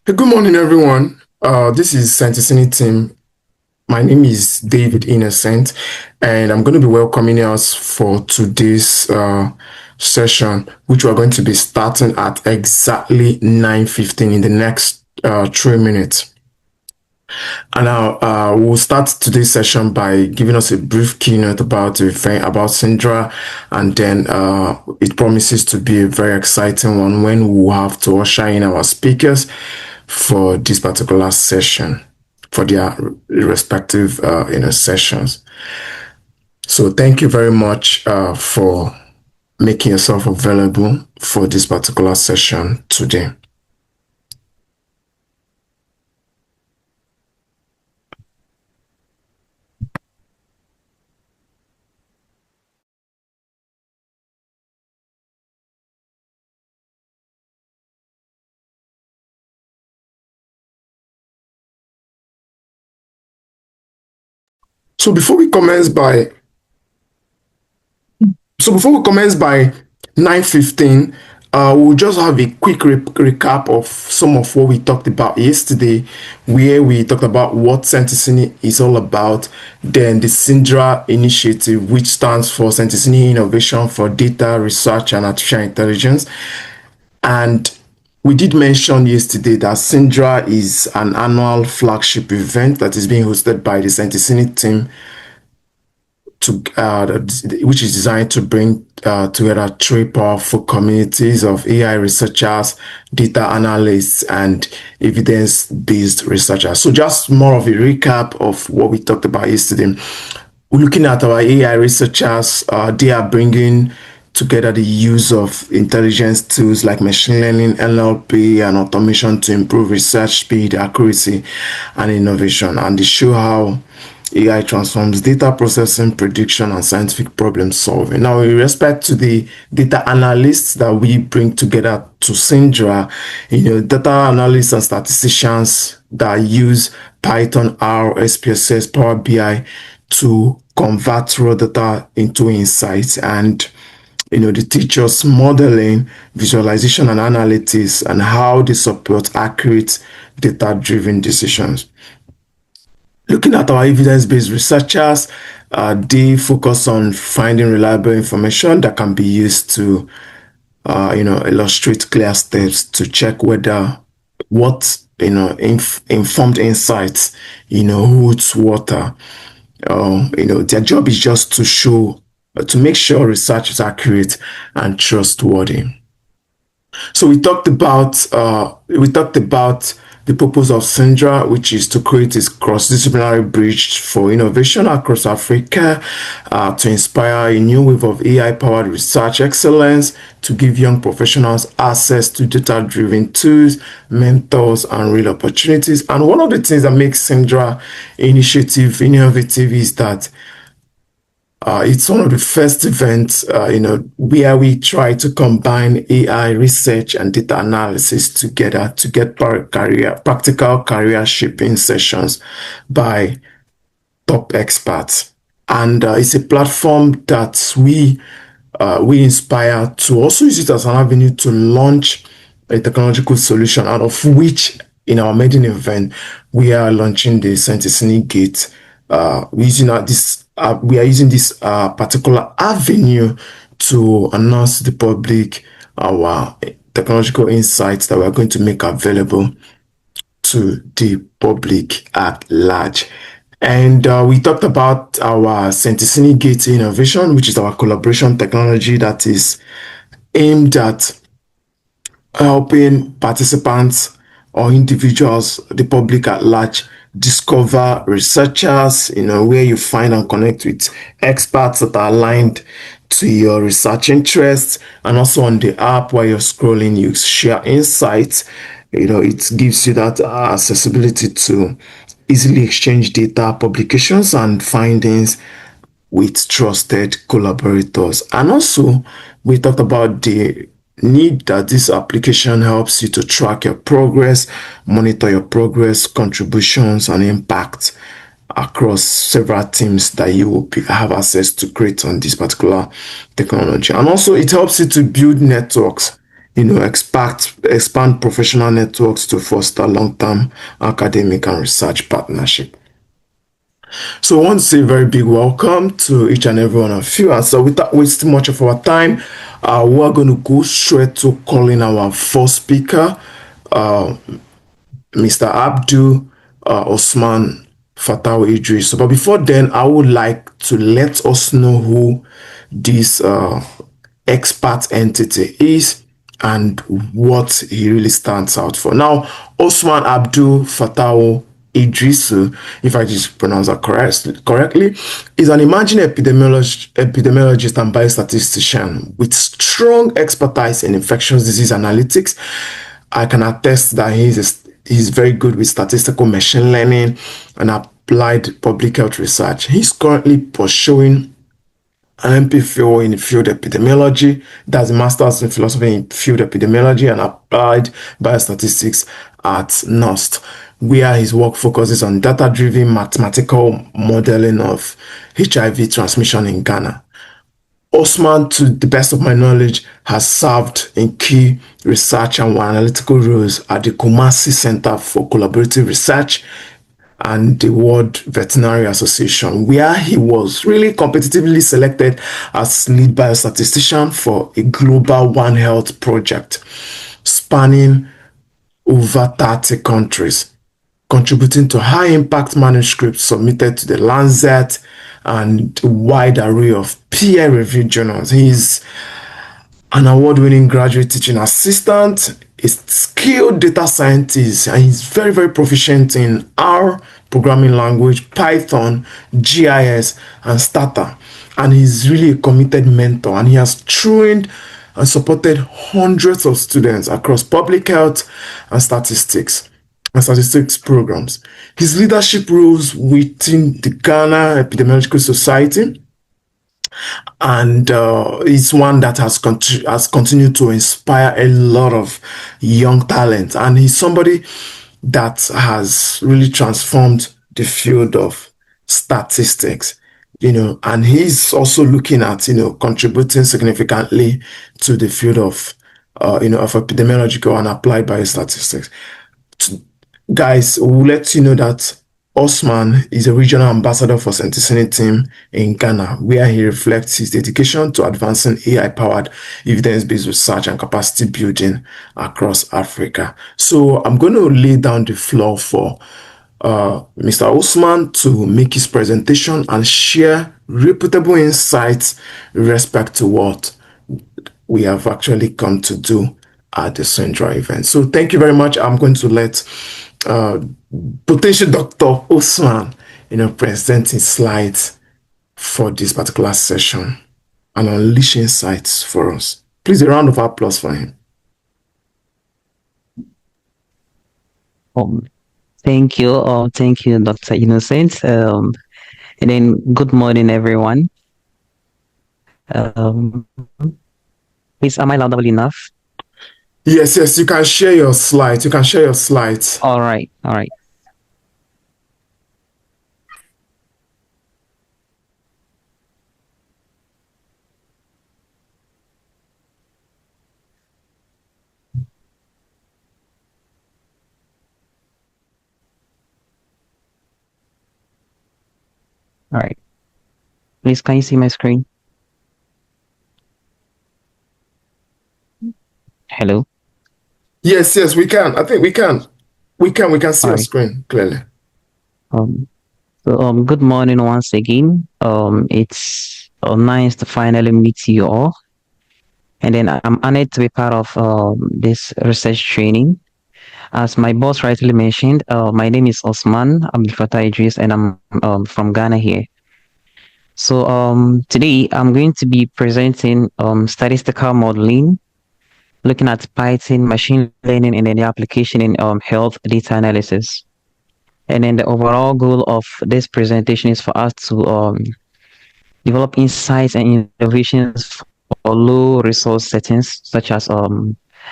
Hey, good morning, everyone. This is Santisini team. My name is David Innocent, and I'm going to be welcoming us for today's session, which we're going to be starting at exactly 9:15 in the next 3 minutes. And now we'll start today's session by giving us a brief keynote about the event, about CINDRA, and then it promises to be a very exciting one when we'll have to usher in our speakers for this particular session, for their respective sessions. So thank you very much for making yourself available for this particular session today. So before we commence by So before we commence by 9:15, we'll just have a quick recap of some of what we talked about yesterday, where we talked about what Sentinel is all about, then the CINDRA initiative, which stands for Sentinel Innovation for Data Research and Artificial Intelligence. And we did mention yesterday that CINDRA is an annual flagship event that is being hosted by the Sentinel team to which is designed to bring together three powerful communities of AI researchers, data analysts, and evidence-based researchers. So just more of a recap of what we talked about yesterday. We're looking at our AI researchers. They are bringing together the use of intelligence tools like machine learning, NLP, and automation to improve research speed, accuracy, and innovation. And they show how AI transforms data processing, prediction, and scientific problem solving. Now, with respect to the data analysts that we bring together to CINDRA, data analysts and statisticians that use Python, R, SPSS, Power BI to convert raw data into insights, and they teach us modeling, visualization, and analytics, and how they support accurate data-driven decisions. Looking at our evidence-based researchers, they focus on finding reliable information that can be used to, illustrate clear steps to check whether what, informed insights, holds water. Their job is just to show, to make sure research is accurate and trustworthy. So we talked about the purpose of CINDRA, which is to create a cross-disciplinary bridge for innovation across Africa, to inspire a new wave of AI-powered research excellence, to give young professionals access to data-driven tools, mentors, and real opportunities. And one of the things that makes CINDRA initiative innovative is that it's one of the first events, where we try to combine AI research and data analysis together to get practical career shaping sessions by top experts. And it's a platform that we inspire to also use it as an avenue to launch a technological solution, out of which in our maiden event, we are launching the Sentinel Gate. We are using this particular avenue to announce to the public our technological insights that we are going to make available to the public at large. And we talked about our Sentinel Gate innovation, which is our collaboration technology that is aimed at helping participants or individuals, the public at large, discover researchers, where you find and connect with experts that are aligned to your research interests. And also on the app, while you're scrolling, you share insights. It gives you that accessibility to easily exchange data, publications, and findings with trusted collaborators. And also, we talked about the need that this application helps you to track your progress, monitor your progress, contributions, and impact across several teams that you will have access to create on this particular technology. And also, it helps you to build networks expand professional networks to foster long-term academic and research partnership. So I want to say a very big welcome to each and every one of you. And so without wasting much of our time, we're going to go straight to calling our first speaker, uh, Mr. Abdul Osman Fatau Idris. But before then, I would like to let us know who this expert entity is and what he really stands out for. Now, Osman Abdul Fatau Idrisu, if I just pronounce that correctly, is an emerging epidemiologist and biostatistician with strong expertise in infectious disease analytics. I can attest that he's very good with statistical machine learning and applied public health research. He's currently pursuing an MPhil in field epidemiology, that's a master's in philosophy in field epidemiology and applied biostatistics at NUST, where his work focuses on data-driven mathematical modeling of HIV transmission in Ghana. Osman, to the best of my knowledge, has served in key research and analytical roles at the Kumasi Center for Collaborative Research and the World Veterinary Association, where he was really competitively selected as lead biostatistician for a global One Health project spanning over 30 countries, contributing to high impact manuscripts submitted to the Lancet and a wide array of peer reviewed journals. He's an award-winning graduate teaching assistant, a skilled data scientist, and he's very, very proficient in R programming language, Python, GIS, and Stata. And he's really a committed mentor, and he has trained and supported hundreds of students across public health and statistics programs. His leadership roles within the Ghana Epidemiological Society, and it's one that has continued to inspire a lot of young talent. And he's somebody that has really transformed the field of statistics, and he's also looking at, contributing significantly to the field of, of epidemiological and applied biostatistics. Guys, we'll let you know that Osman is a regional ambassador for Centicini team in Ghana, where he reflects his dedication to advancing AI-powered evidence-based research and capacity building across Africa. So I'm going to lay down the floor for Mr. Osman to make his presentation and share reputable insights with respect to what we have actually come to do at the CINDRA event. So thank you very much. I'm going to let potential Dr. Osman, present his slides for this particular session and unleash insights for us. Please, a round of applause for him. Thank you, Dr. Innocent. And then good morning, everyone. Please, am I loudable enough? Yes, you can share your slides. All right. All right. Please, can you see my screen? Hello? Yes, we can. I think we can. We can see your screen clearly. Good morning once again. It's nice to finally meet you all. And then I'm honored to be part of this research training. As my boss rightly mentioned, my name is Osman Abdul Fatah Idris, and I'm from Ghana here. So today I'm going to be presenting statistical modeling, looking at Python, machine learning, and then the application in health data analysis. And then the overall goal of this presentation is for us to develop insights and innovations for low resource settings such as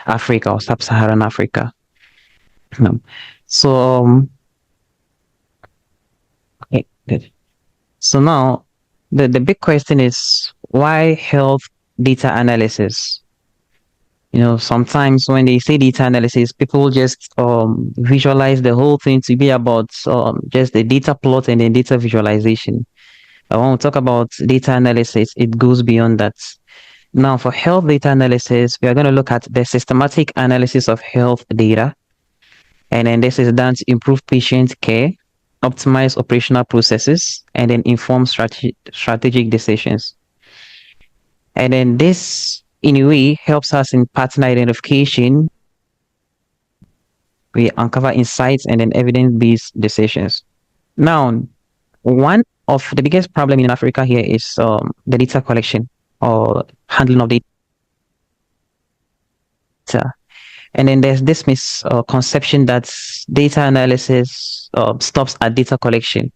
Africa or Sub-Saharan Africa. So okay, good. So now the big question is, why health data analysis? Sometimes when they say data analysis, people just visualize the whole thing to be about just the data plot and then data visualization. But when we talk about data analysis, it goes beyond that. Now, for health data analysis, we are going to look at the systematic analysis of health data. And then this is done to improve patient care, optimize operational processes, and then inform strategic decisions. And then this, in a way, helps us in pattern identification. We uncover insights and then evidence-based decisions. Now, one of the biggest problem in Africa here is the data collection or handling of data. And then there's this misconception that data analysis stops at data collection.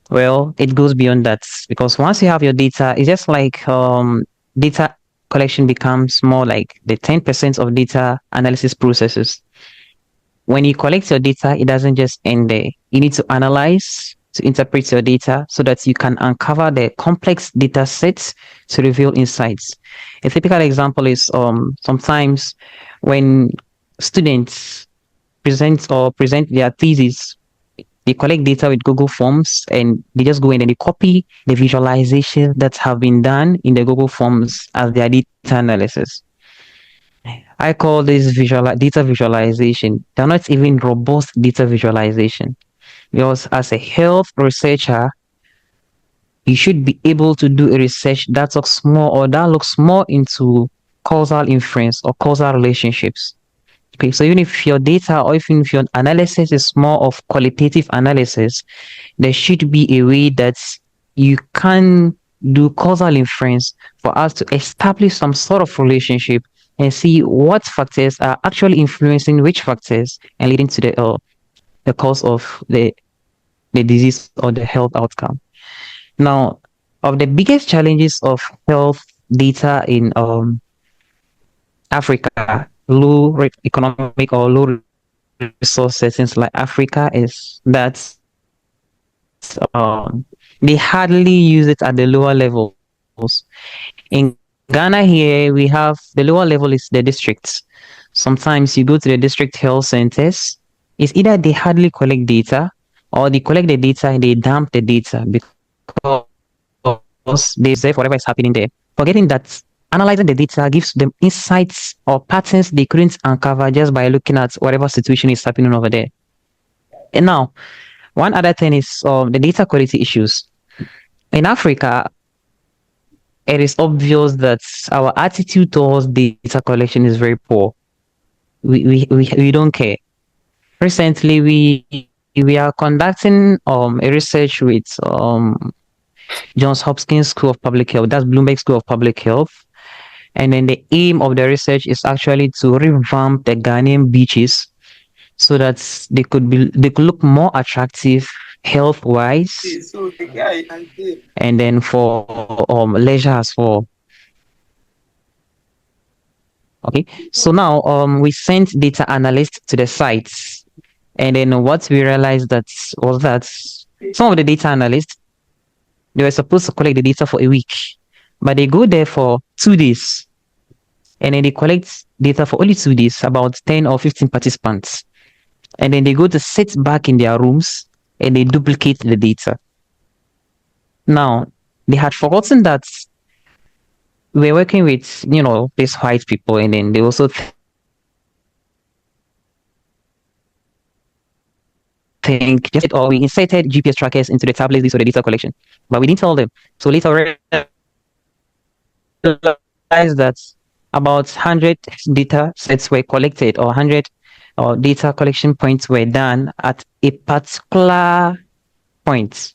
Well, it goes beyond that because once you have your data, it's just like data collection becomes more like the 10% of data analysis processes. When you collect your data, it doesn't just end there. You need to analyze, to interpret your data so that you can uncover the complex data sets to reveal insights. A typical example is sometimes when students present their thesis, they collect data with Google Forms and they just go in and they copy the visualization that have been done in the Google Forms as their data analysis. I call this data visualization. They're not even robust data visualization because as a health researcher, you should be able to do a research that looks more into causal inference or causal relationships. Okay, so even if your data or even if your analysis is more of qualitative analysis, there should be a way that you can do causal inference for us to establish some sort of relationship and see what factors are actually influencing which factors and leading to the cause of the disease or the health outcome. Now, of the biggest challenges of health data in Africa, economic or low resource settings like Africa is that they hardly use it at the lower levels. In Ghana here, we have the lower level is the districts. Sometimes you go to the district health centers, it's either they hardly collect data or they collect the data and they dump the data because they observe whatever is happening there. Forgetting that analyzing the data gives them insights or patterns they couldn't uncover just by looking at whatever situation is happening over there. And now, one other thing is the data quality issues. In Africa, it is obvious that our attitude towards data collection is very poor. We don't care. Recently, we are conducting a research with Johns Hopkins School of Public Health. That's Bloomberg School of Public Health. And then the aim of the research is actually to revamp the Ghanaian beaches so that they could look more attractive health wise and then for leisure as well. Okay, so now we sent data analysts to the sites, and then what we realized was that some of the data analysts, they were supposed to collect the data for a week, but they go there for 2 days, and then they collect data for only 2 days, about 10 or 15 participants, and then they go to sit back in their rooms and they duplicate the data. Now, they had forgotten that we're working with, these white people, and then they also think just or we inserted GPS trackers into the tablets for the data collection, but we didn't tell them. So later realized that about 100 data sets were collected or 100 data collection points were done at a particular point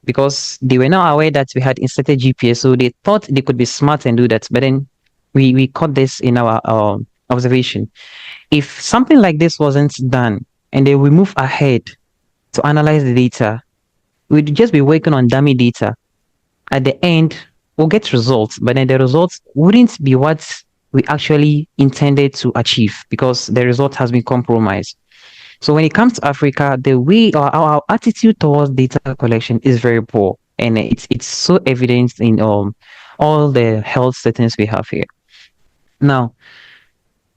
because they were not aware that we had inserted GPS, so they thought they could be smart and do that. But then we caught this in our observation. If something like this wasn't done and then we move ahead to analyze the data, we'd just be working on dummy data. At the end, we'll get results, but then the results wouldn't be what we actually intended to achieve because the result has been compromised. So when it comes to Africa, the way our attitude towards data collection is very poor, and it's so evident in all the health settings we have here. Now,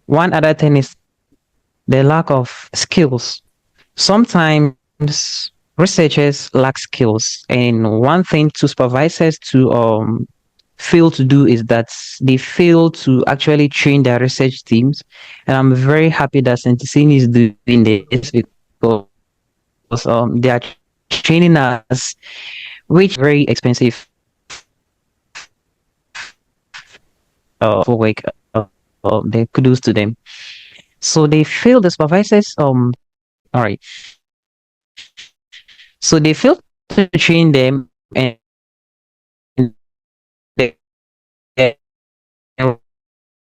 one other thing is the lack of skills. Sometimes researchers lack skills, and one thing to supervisors to fail to do is that they fail to actually train their research teams. And I'm very happy that Centicini is doing this because they are training us, which very expensive for work. They kudos to them. So they fail the supervisors. All right. So they fail to train them, and they,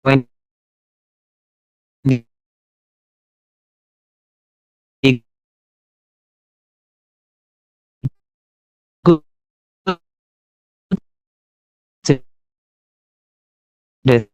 when they go to the